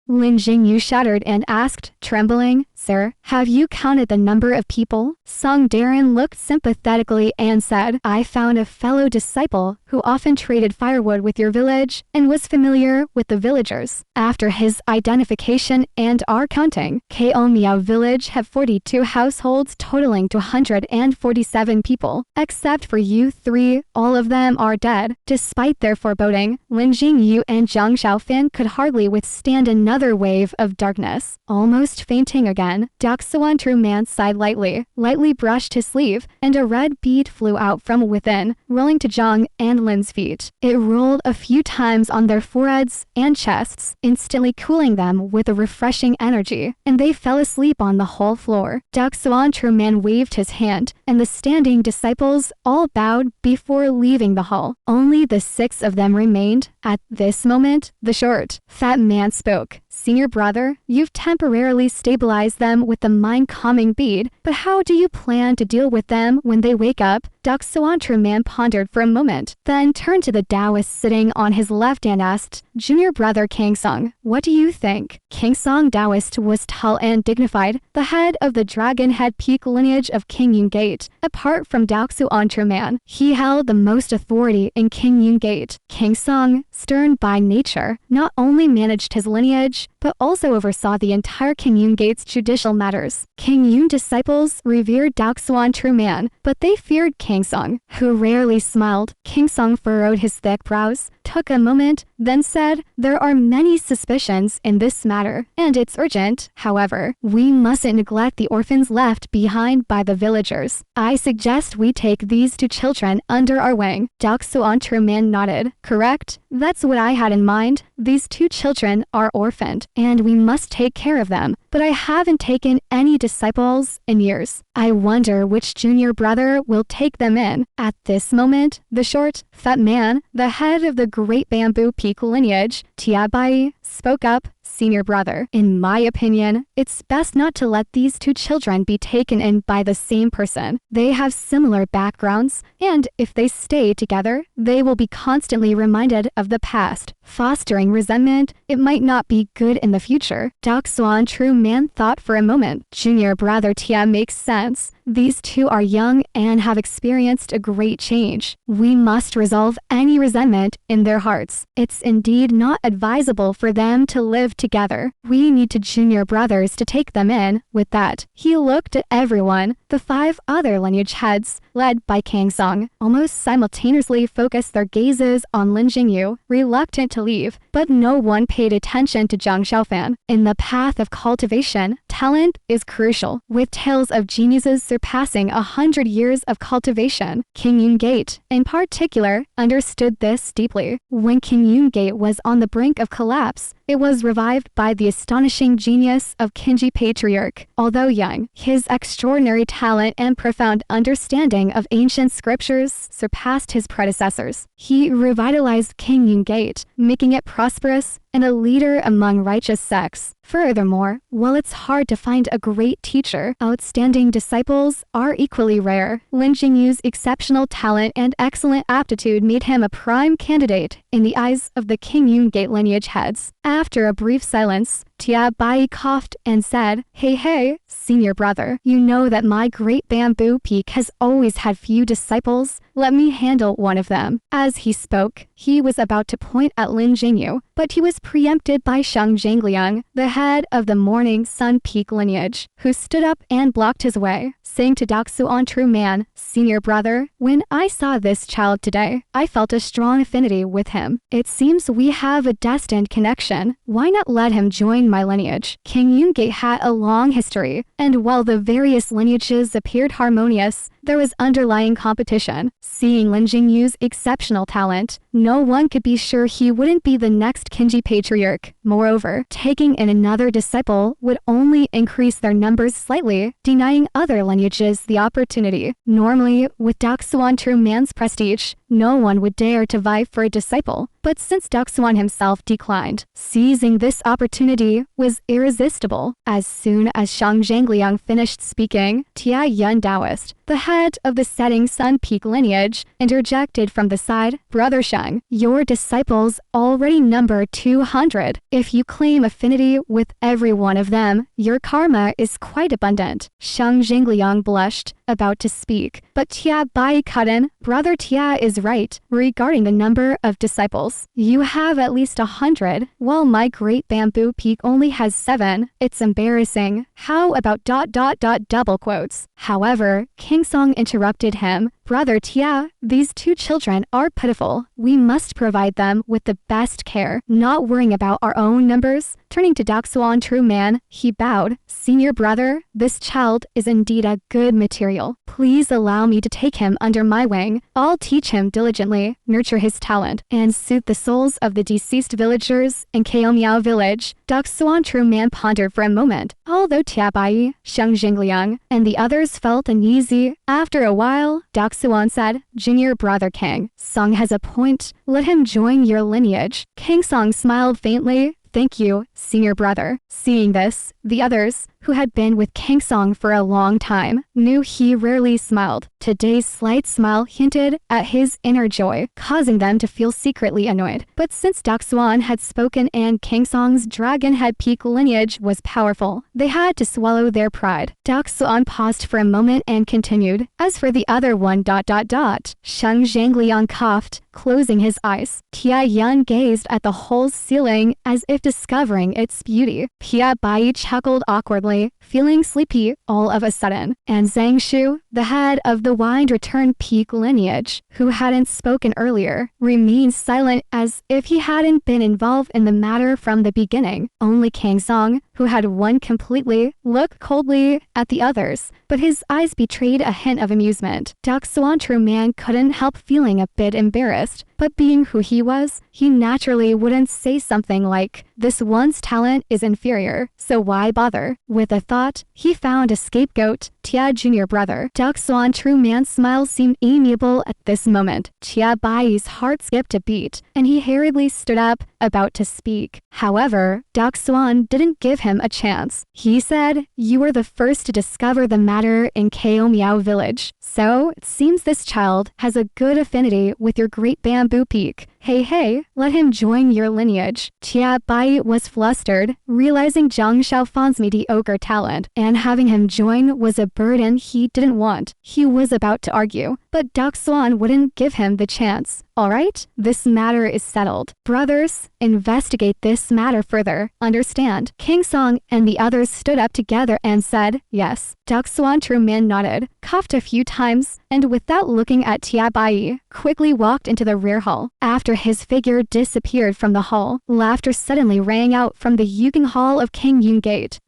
Lin Jingyu shuddered and asked, trembling, "Sir, have you counted the number of people?" Song Darren looked sympathetically and said, "I found a fellow disciple who often traded firewood with your village and was familiar with the villagers. After his identification and our counting, Ko Miao village had 42 households totaling to 147 people. Except for you three, all of them are dead." Despite their foreboding, Lin Jingyu and Zhang Xiaofan could hardly withstand another wave of darkness. Almost fainting again, ZhuXian true man sighed lightly brushed his sleeve, and a red bead flew out from within, rolling to Zhang and Lin's feet. It rolled a few times on their foreheads and chests, instantly cooling them with a refreshing energy, and they fell asleep on the whole floor. ZhuXian true man waved his hand, and the standing disciples all bowed before leaving the hall. Only the 6 of them remained. At this moment, the short, fat man spoke. "Senior brother, you've temporarily stabilized them with the mind-calming bead, but how do you plan to deal with them when they wake up?" ZhuXian true man pondered for a moment, then turned to the Taoist sitting on his left and asked, "Junior brother Kingsong, what do you think?" Kingsong Taoist was tall and dignified, the head of the dragon head peak lineage of Qingyun Gate. Apart from ZhuXian true man, he held the most authority in Qingyun Gate. Kingsong, stern by nature, not only managed his lineage, but also oversaw the entire Qingyun Gate's judicial matters. Qingyun disciples revered ZhuXian true man, but they feared Kingsong, who rarely smiled. Kingsong furrowed his thick brows, took a moment, then said, "There are many suspicions in this matter, and it's urgent. However, we mustn't neglect the orphans left behind by the villagers. I suggest we take these 2 children under our wing." ZhuXian true man nodded. "Correct? That's what I had in mind. These 2 children are orphaned, and we must take care of them. But I haven't taken any disciples in years. I wonder which junior brother will take them in." At this moment, the short, fat man, the head of the Great Bamboo Peak lineage, Tiabai, spoke up, "Senior brother, in my opinion, it's best not to let these 2 children be taken in by the same person. They have similar backgrounds, and if they stay together, they will be constantly reminded of the past, fostering resentment. It might not be good in the future." ZhuXian true man thought for a moment. "Junior brother Tia makes sense. These 2 are young and have experienced a great change. We must resolve any resentment in their hearts. It's indeed not advisable for them to live together. We need 2 junior brothers to take them in." With that, he looked at everyone. The 5 other lineage heads, led by Kingsong, almost simultaneously focused their gazes on Lin Jingyu, reluctant to leave, but no one paid attention to Zhang Xiaofan. In the path of cultivation, talent is crucial, with tales of geniuses surpassing 100 years of cultivation. Qingyun Gate, in particular, understood this deeply. When Qingyun Gate was on the brink of collapse, it was revived by the astonishing genius of Qinji Patriarch. Although young, his extraordinary talent and profound understanding of ancient scriptures surpassed his predecessors. He revitalized Qingyun Gate, making it prosperous and a leader among righteous sects. Furthermore, while it's hard to find a great teacher, outstanding disciples are equally rare. Lin Jingyu's exceptional talent and excellent aptitude made him a prime candidate in the eyes of the Qingyun Gate lineage heads. After a brief silence, Tia Bai coughed and said, Hey, senior brother, you know that my Great Bamboo Peak has always had few disciples. Let me handle one of them." As he spoke, he was about to point at Lin Jingyu, but he was preempted by Shang Zhangliang, the head of the Morning Sun Peak lineage, who stood up and blocked his way, saying to ZhuXian true man, "Senior brother, when I saw this child today, I felt a strong affinity with him. It seems we have a destined connection. Why not let him join my lineage?" Qingyun Gate had a long history, and while the various lineages appeared harmonious, there was underlying competition. Seeing Lin Jingyu's exceptional talent, no one could be sure he wouldn't be the next Qinji Patriarch. Moreover, taking in another disciple would only increase their numbers slightly, denying other lineages the opportunity. Normally, with ZhuXian true man's prestige, no one would dare to vie for a disciple. But since ZhuXian himself declined, seizing this opportunity was irresistible. As soon as Shang Zhangliang finished speaking, Tianyin Taoist, the head head of the setting sun peak lineage, interjected from the side, "Brother Sheng, your disciples already number 200. If you claim affinity with every one of them, your karma is quite abundant." Sheng Jingliang blushed, about to speak, but Tia Bai cut in. "Brother Tia is right regarding the number of disciples. You have at least 100, while my great bamboo peak only has 7. It's embarrassing. How about ... double quotes." However, King Song interrupted him. "Brother Tia, these 2 children are pitiful. We must provide them with the best care, not worrying about our own numbers." Turning to ZhuXian true man, he bowed. "Senior brother, this child is indeed a good material. Please allow me to take him under my wing. I'll teach him diligently, nurture his talent, and soothe the souls of the deceased villagers in Kaomiao village." ZhuXian true man pondered for a moment. Although Tia Bai, Sheng Jingliang, and the others felt uneasy, after a while, ZhuXian said, "Junior brother King Song has a point. Let him join your lineage." King Song smiled faintly. "Thank you, senior brother." Seeing this, the others, who had been with King Song for a long time, knew he rarely smiled. Today's slight smile hinted at his inner joy, causing them to feel secretly annoyed. But since ZhuXian had spoken and King Song's dragon head peak lineage was powerful, they had to swallow their pride. ZhuXian paused for a moment and continued, "As for the other one ... Sheng Zhangliang coughed, closing his eyes. Tia Yan gazed at the whole ceiling as if discovering its beauty. Tia Bai chuckled awkwardly, feeling sleepy all of a sudden. And Zhang Shu, the head of the wind return peak lineage, who hadn't spoken earlier, remained silent as if he hadn't been involved in the matter from the beginning. Only King Song, who had won completely, looked coldly at the others, but his eyes betrayed a hint of amusement. ZhuXian true man couldn't help feeling a bit embarrassed, but being who he was, he naturally wouldn't say something like, "This one's talent is inferior, so why bother?" With a thought, he found a scapegoat. Tia junior brother. ZhuXian true man's smile seemed amiable at this moment. Tia Bai's heart skipped a beat, and he hurriedly stood up, about to speak. However, ZhuXian didn't give him a chance. He said, "You were the first to discover the matter in Kaomiao village, so it seems this child has a good affinity with your great bamboo peak. Hey, let him join your lineage." Tia Bai was flustered, realizing Zhang Xiaofan's mediocre talent, and having him join was a burden he didn't want. He was about to argue, but ZhuXian wouldn't give him the chance. "All right, this matter is settled. Brothers, investigate this matter further. Understand?" King Song and the others stood up together and said, "Yes." ZhuXian true man nodded, coughed a few times, and without looking at Tia Bai, quickly walked into the rear hall. After his figure disappeared from the hall, laughter suddenly rang out from the Yuging Hall of Qingyun Gate.